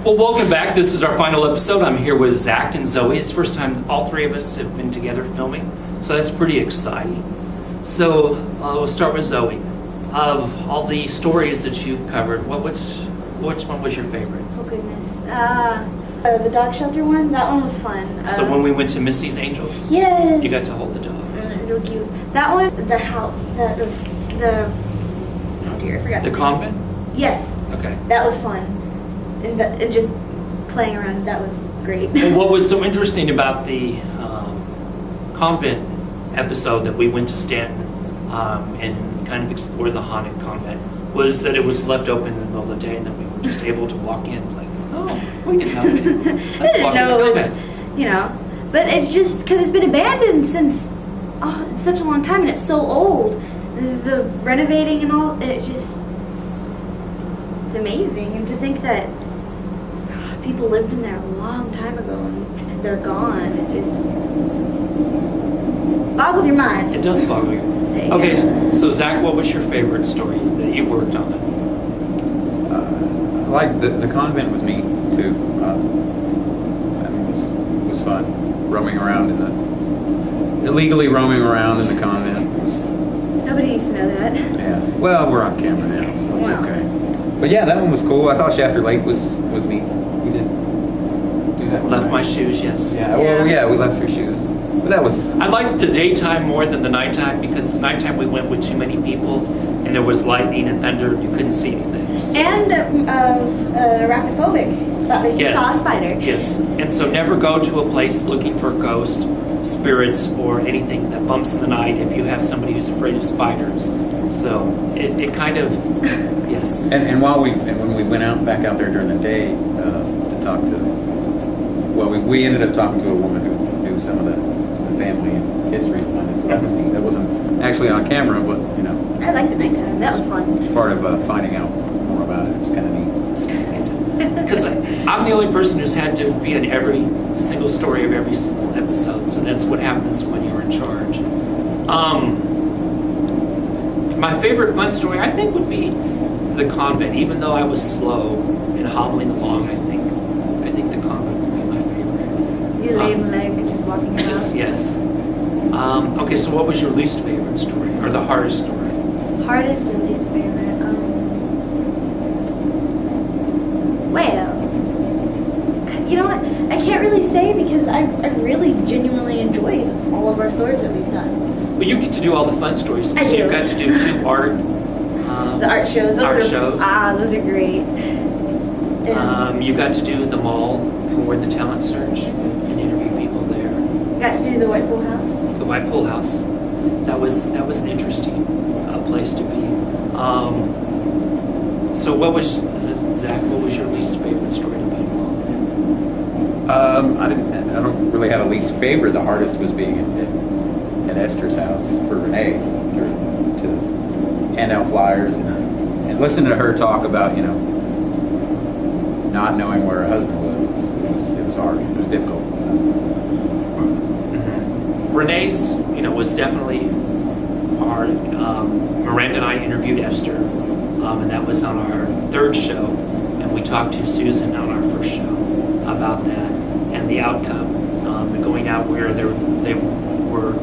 Well, welcome back. This is our final episode. I'm here with Zach and Zoe. It's the first time all three of us have been together filming, so that's pretty exciting. So we'll start with Zoe. Of all the stories that you've covered, which one was your favorite? Oh goodness, the dog shelter one. That one was fun. So when we went to Missy's Angels, yes, you got to hold the dogs. Real cute. That one, the house, the oh dear, I forgot. The convent? Yes. Okay. That was fun, and just playing around. That was great. Well, what was so interesting about the convent episode that we went to Stanton and kind of explored the haunted convent was that it was left open in the middle of the day, and then we were just able to walk in like, oh, we can help you. I didn't know it was, but it's just because it's been abandoned since such a long time, and it's so old. The renovating and all, it's amazing. And to think that people lived in there a long time ago and they're gone, it just boggles your mind. It does boggle you. Okay, so Zach, what was your favorite story that you worked on? I like the convent was neat too. It was fun roaming around illegally roaming around in the convent. Nobody needs to know that. Yeah. Well, we're on camera now, so it's okay. But yeah, that one was cool. I thought Shafter Lake was neat. You did do that one. Left right? my shoes, yes. Yeah. Well, yeah, we left your shoes. But that was. I liked the daytime more than the nighttime because the nighttime we went with too many people, and there was lightning and thunder, and you couldn't see anything. So. And arachnophobic. Thought that you saw a spider. Yes. And so never go to a place looking for ghosts, spirits, or anything that bumps in the night if you have somebody who's afraid of spiders. So it kind of yes. And when we went back out there during the day to talk to, we ended up talking to a woman who knew some of the family and history behind it. So that was neat. That wasn't actually on camera, but I liked the nighttime. That was fun. It was part of finding out more about it. It was kind of neat. Because I'm the only person who's had to be in every single story of every single episode, so that's what happens when you're in charge. My favorite fun story, I think, would be the convent. Even though I was slow and hobbling along, I think the convent would be my favorite. Your lame leg just walking around. Yes. Okay, so what was your least favorite story, or the hardest story? Hardest or least favorite? Well, you know what? I can't really say because I really genuinely enjoy all of our stories that we've done. Well, you get to do all the fun stories. I do. You got to do 2 art. The art shows. Those are great. You got to do the mall for the talent search and interview people there. Got to do the White Pool House. The White Pool House. That was an interesting place to be. So Zach? What was your least favorite story to be involved in? I don't really have a least favorite. The hardest was being at Esther's house for Renee to hand out flyers and listen to her talk about not knowing where her husband was. It was hard. It was difficult. So. Renee's was definitely hard. Miranda and I interviewed Esther, and that was on our 3rd show, and we talked to Susan on our 1st show about that and the outcome, and going out where they were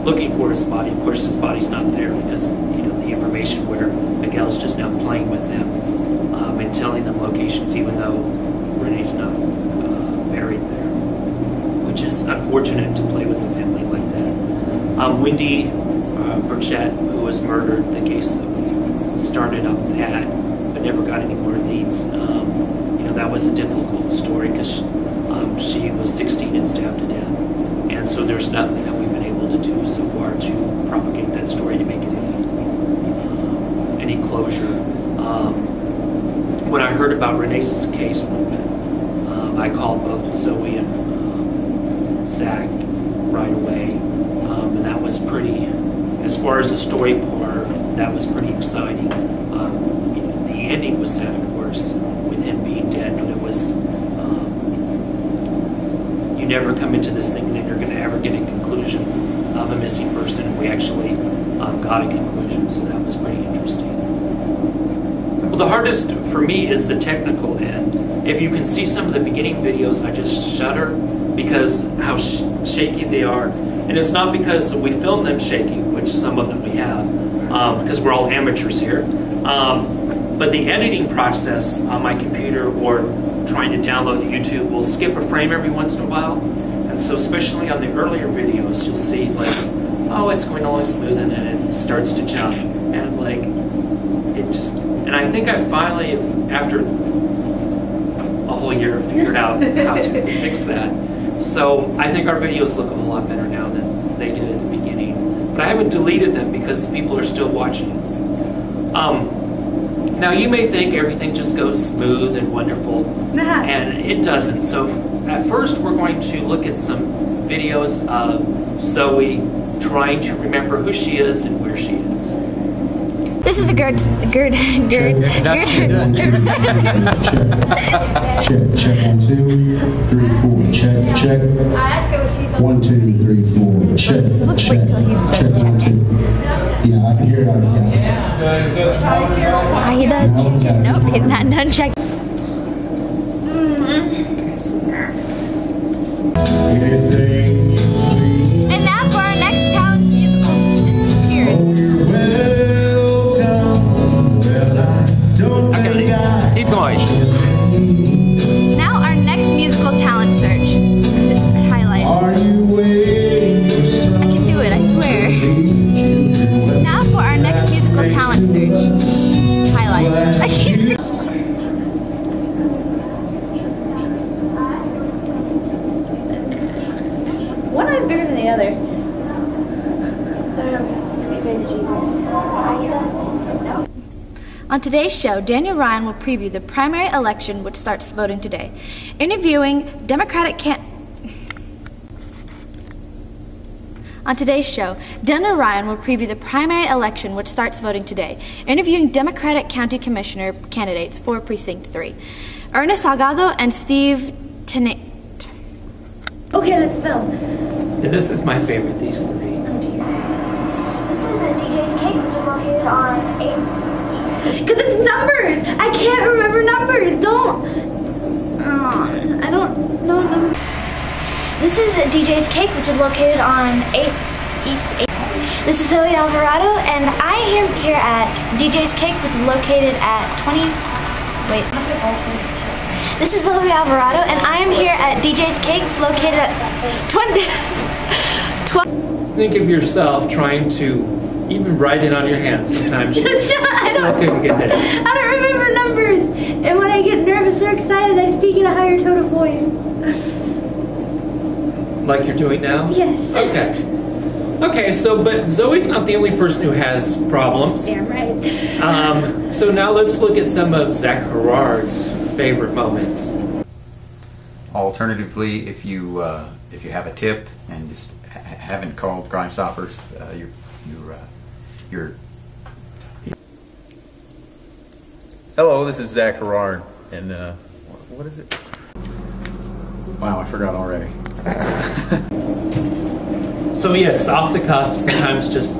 looking for his body. Of course, his body's not there because the information where Miguel's just now playing with them and telling them locations, even though Renee's not buried there, which is unfortunate to play with a family like that. Wendy Burchett, who was murdered, the case that we started on that, but never got any more leads. That was a difficult story because she was 16 and stabbed to death, and so there's nothing that we've been able to do so far to propagate that story to make it any closure. When I heard about Renee's case, I called both Zoe and Zach right away, and that was pretty. As far as the story part, that was pretty exciting. The ending was sad, of course, with him being dead, but it was. You never come into this thinking that you're going to ever get a conclusion of a missing person. We actually got a conclusion, so that was pretty interesting. Well, the hardest for me is the technical end. If you can see some of the beginning videos, I just shudder because how shaky they are. And it's not because we film them shaky, which some of them we have, because we're all amateurs here. But the editing process on my computer or trying to download the YouTube will skip a frame every once in a while. And so especially on the earlier videos, you'll see like, oh, it's going along smooth and then it starts to jump. And like, it just, and I think I finally, after a whole year, figured out how to fix that. So I think our videos look a whole lot better now than they did at the beginning. But I haven't deleted them because people are still watching. Now you may think everything just goes smooth and wonderful, and it doesn't. So at first we're going to look at some videos of Zoe trying to remember who she is and where she is. This is the Check 1, 2, 3, 4. Check. 1, 2, 3, 4. Check. 1, 2. Yeah, I can hear it out of here. Are you done checking? Nope, he's not done checking. And now for our next talent musical. Disappeared. Okay, keep going. Now our next musical talent search. Highlight. I can do it, I swear. Now for our next musical talent search. Highlight. I can't. One eye's bigger than the other. Sweet baby Jesus. No. On today's show, Daniel Ryan will preview the primary election, which starts voting today. Interviewing Democratic On today's show, Daniel Ryan will preview the primary election, which starts voting today, interviewing Democratic County Commissioner candidates for Precinct 3. Ernest Salgado and Steve Tenate. Okay, let's film. And this is my favorite, these three. Oh dear. This is a DJ's Cake, which is located on 8 Because it's numbers! I can't remember numbers! I don't know numbers. This is a DJ's Cake, which is located on 8 East 8. This is Zoe Alvarado, and I am here at DJ's Cake, which is located at 20... Wait. This is Zoe Alvarado, and I am here at DJ's Cake, it's located at 12... Think of yourself trying to even write it on your hands. Sometimes you still couldn't get it. I don't remember numbers, and when I get nervous or excited, I speak in a higher tone of voice. Like you're doing now? Yes. Okay. Okay, so, but Zoe's not the only person who has problems. Damn right. So now let's look at some of Zach Gerard's favorite moments. Alternatively, if you have a tip and just haven't called Crime Stoppers, you're. Hello, this is Zach Gerard, and what is it? Wow, I forgot already. So yes, off the cuff sometimes just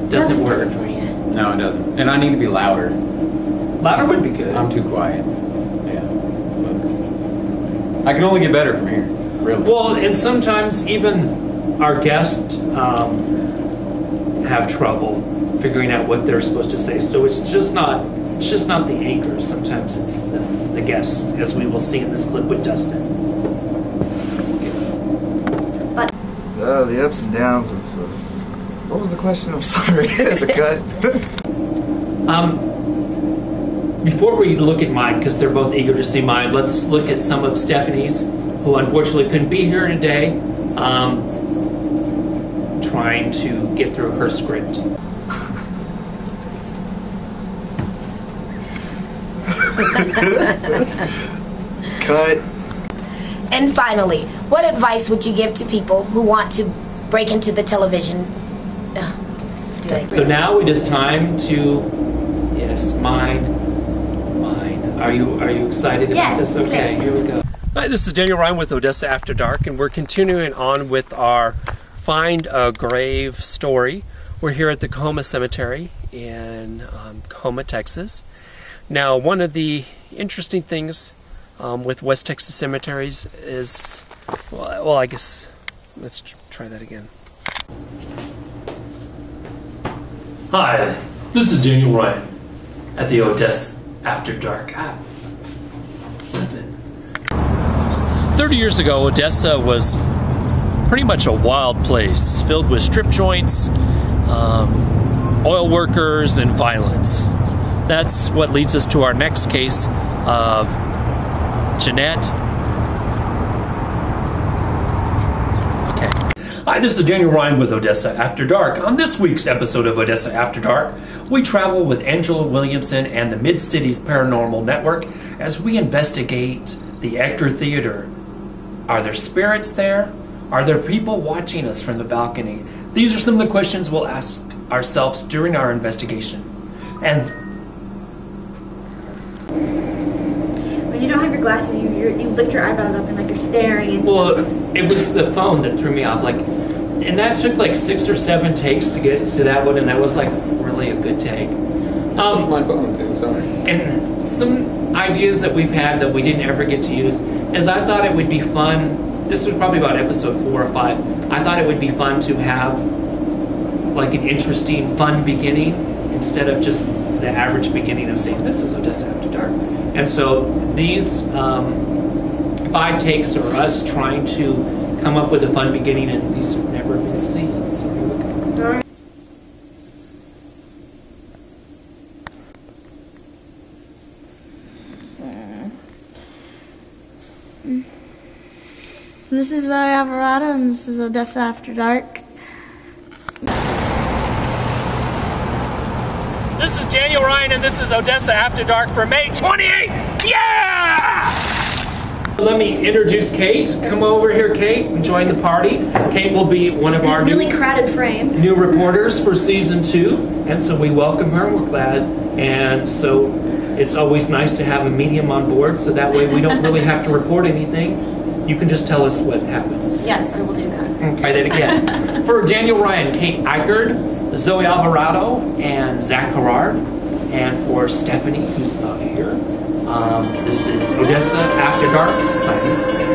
doesn't work. No, it doesn't. And I need to be louder. Louder would be good. I'm too quiet. Yeah. I can only get better from here. Really. Well, and sometimes even our guests have trouble figuring out what they're supposed to say. So it's just not the anchors. Sometimes it's the guests, as we will see in this clip with Dustin. The ups and downs of what was the question? I'm sorry, it's a cut. Before we look at mine, because they're both eager to see mine, let's look at some of Stephanie's, who unfortunately couldn't be here today, trying to get through her script. Cut. And finally, what advice would you give to people who want to break into the television? Let's do that. So now it is time to, yes, mine. Are you excited about this? Okay, here we go. Hi, this is Daniel Ryan with Odessa After Dark, and we're continuing on with our Find a Grave story. We're here at the Cahoma Cemetery in Cahoma, Texas. Now, one of the interesting things with West Texas cemeteries is, well, I guess, let's try that again. Hi, this is Daniel Ryan at the Odessa After Dark. 30 years ago, Odessa was pretty much a wild place, filled with strip joints, oil workers, and violence. That's what leads us to our next case of Jeanette. Okay. Hi, this is Daniel Ryan with Odessa After Dark. On this week's episode of Odessa After Dark, we travel with Angela Williamson and the Mid-Cities Paranormal Network as we investigate the Ector Theater. Are there spirits there? Are there people watching us from the balcony? These are some of the questions we'll ask ourselves during our investigation. And when you don't have your glasses, you lift your eyebrows up and like you're staring into. Well, it was the phone that threw me off. Like, and that took like 6 or 7 takes to get to that one, and that was like really a good take. It's my phone too, sorry. And some ideas that we've had that we didn't ever get to use is I thought it would be fun. This was probably about episode 4 or 5. I thought it would be fun to have like an interesting, fun beginning instead of just the average beginning of saying this is Odessa After Dark. And so these 5 takes are us trying to come up with a fun beginning, and these have never been seen. So here we go. All right. This is Zoe Alvarado, and this is Odessa After Dark. This is Daniel Ryan, and this is Odessa After Dark for May 28th. Yeah! Let me introduce Kate. Come over here, Kate, and join the party. Kate will be one of our really crowded frame. New reporters for season 2, and so we welcome her. We're glad, and so it's always nice to have a medium on board, so that way we don't really have to report anything. You can just tell us what happened. Yes, I will do that. Try that again. For Daniel Ryan, Kate Eichard, Zoe Alvarado, and Zach Herrard. And for Stephanie, who's not here, this is Odessa After Dark signing.